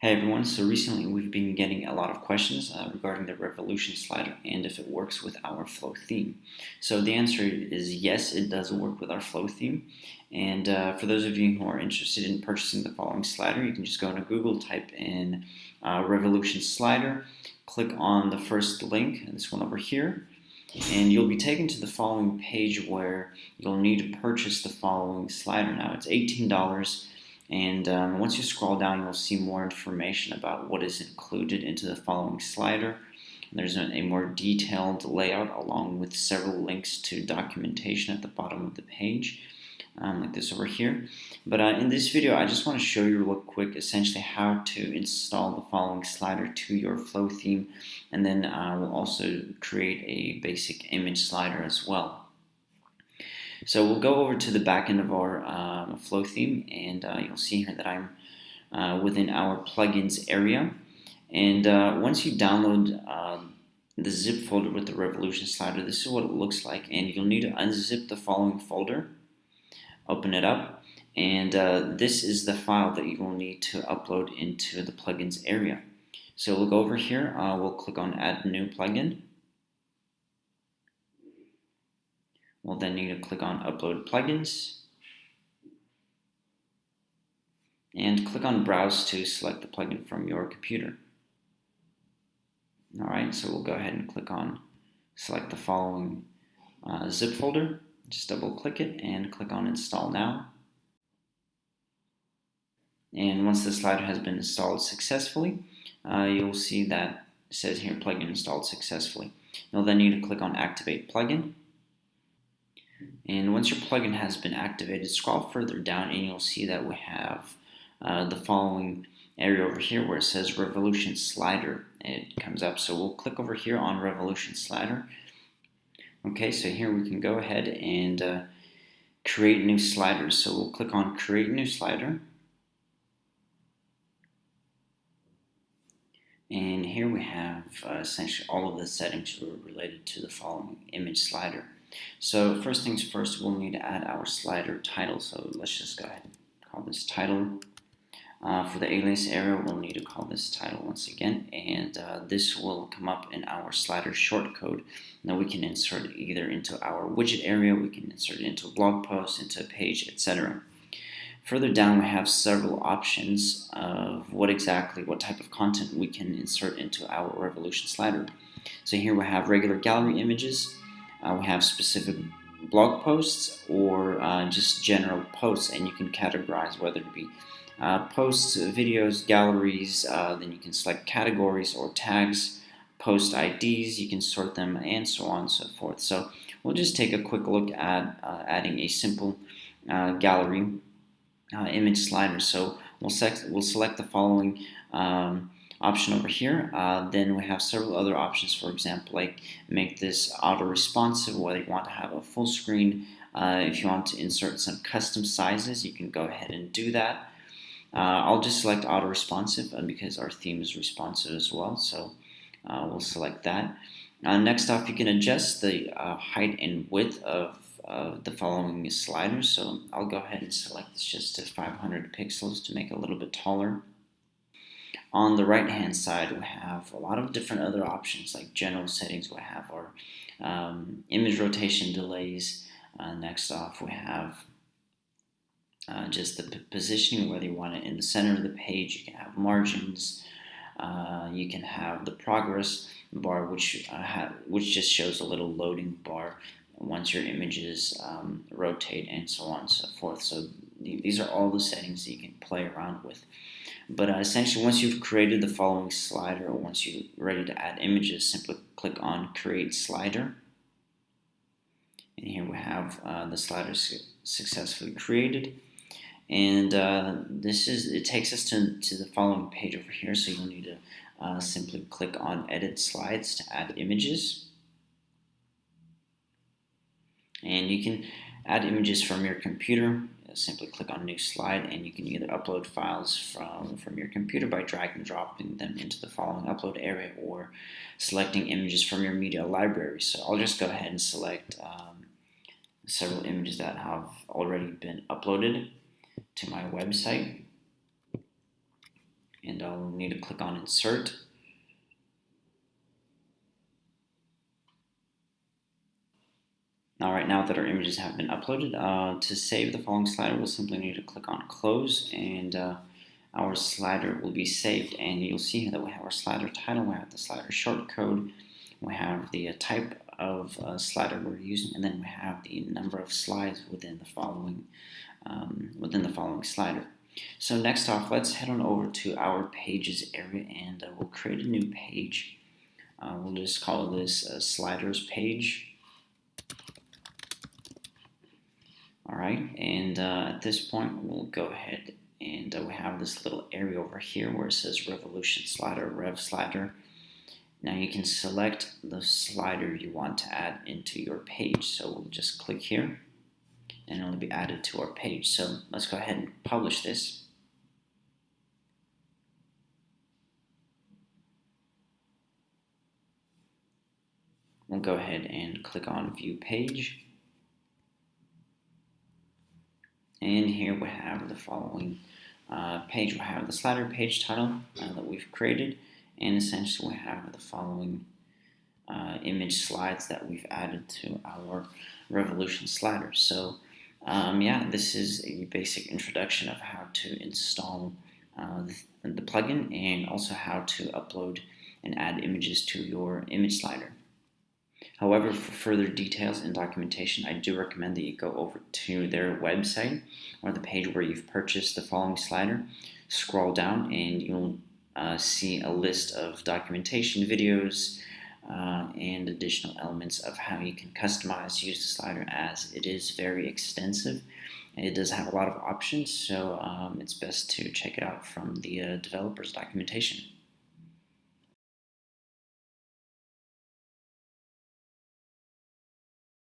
Hey everyone, so recently we've been getting a lot of questions regarding the revolution slider and if it works with our flow theme. So the answer is yes, it does work with our flow theme. And for those of you who are interested in purchasing the following slider, you can just go to Google, type in revolution slider, click on the first link, this one over here, and you'll be taken to the following page where you'll need to purchase the following slider. Now it's $18. And once you scroll down, you'll see more information about what is included into the following slider. There's a more detailed layout along with several links to documentation at the bottom of the page, like this over here. But in this video, I just want to show you real quick essentially how to install the following slider to your flow theme, and then we'll also create a basic image slider as well. So we'll go over to the back end of our flow theme, and you'll see here that I'm within our plugins area. And once you download the zip folder with the revolution slider, this is what it looks like. And you'll need to unzip the following folder, open it up, and this is the file that you will need to upload into the plugins area. So we'll go over here, we'll click on add new plugin. We'll then need to click on Upload Plugins and click on Browse to select the plugin from your computer. Alright, so we'll go ahead and click on select the following zip folder. Just double click it and click on Install Now. And once the slider has been installed successfully, you'll see that it says here plugin installed successfully. You'll then need to click on Activate Plugin. And once your plugin has been activated, scroll further down and you'll see that we have the following area over here where it says Revolution Slider. It comes up, so we'll click over here on Revolution Slider. Okay, so here we can go ahead and create new sliders. So we'll click on Create New Slider. And here we have essentially all of the settings related to the following image slider. So first things first, we'll need to add our slider title. So let's just go ahead and call this title. For the alias area, we'll need to call this title once again, and this will come up in our slider shortcode. Now we can insert it either into our widget area, we can insert it into a blog post, into a page, etc. Further down, we have several options of what type of content we can insert into our revolution slider. So here we have regular gallery images. We have specific blog posts or just general posts, and you can categorize whether it be posts, videos, galleries. Then you can select categories or tags, post IDs, you can sort them, and so on and so forth. So we'll just take a quick look at adding a simple gallery image slider. So we'll select the following option over here. Then we have several other options, for example, like make this auto-responsive, whether you want to have a full screen. If you want to insert some custom sizes, you can go ahead and do that. I'll just select auto-responsive because our theme is responsive as well, so we'll select that. Next off, you can adjust the height and width of the following sliders. So I'll go ahead and select this just to 500 pixels to make it a little bit taller. On the right hand side, we have a lot of different other options like general settings. We have our image rotation delays. Next off, we have just the positioning, whether you want it in the center of the page. You can have margins. You can have the progress bar, which just shows a little loading bar once your images rotate, and so on and so forth. So these are all the settings that you can play around with. But essentially, once you've created the following slider, or once you're ready to add images, simply click on Create Slider. And here we have the slider successfully created. And it takes us to the following page over here. So you'll need to simply click on Edit Slides to add images. And you can add images from your computer. Simply click on New Slide, and you can either upload files from your computer by drag and dropping them into the following upload area, or selecting images from your media library. So I'll just go ahead and select several images that have already been uploaded to my website. And and we'll need to click on Insert. Alright, now that our images have been uploaded, to save the following slider, we'll simply need to click on Close, and our slider will be saved. And you'll see here that we have our slider title, we have the slider shortcode, we have the type of slider we're using, and then we have the number of slides within the following slider. So next off, let's head on over to our Pages area, and we'll create a new page. We'll just call this Sliders page. Alright, and at this point we'll go ahead and we have this little area over here where it says Revolution Slider, Rev Slider. Now you can select the slider you want to add into your page. So we'll just click here and it'll be added to our page. So let's go ahead and publish this. We'll go ahead and click on View Page. And here we have the following page. We have the slider page title that we've created, and essentially we have the following image slides that we've added to our Revolution slider. So yeah, this is a basic introduction of how to install the plugin, and also how to upload and add images to your image slider. However, for further details and documentation, I do recommend that you go over to their website or the page where you've purchased the following slider. Scroll down and you'll see a list of documentation videos and additional elements of how you can customize, use the slider, as it is very extensive. It does have a lot of options, so it's best to check it out from the developer's documentation.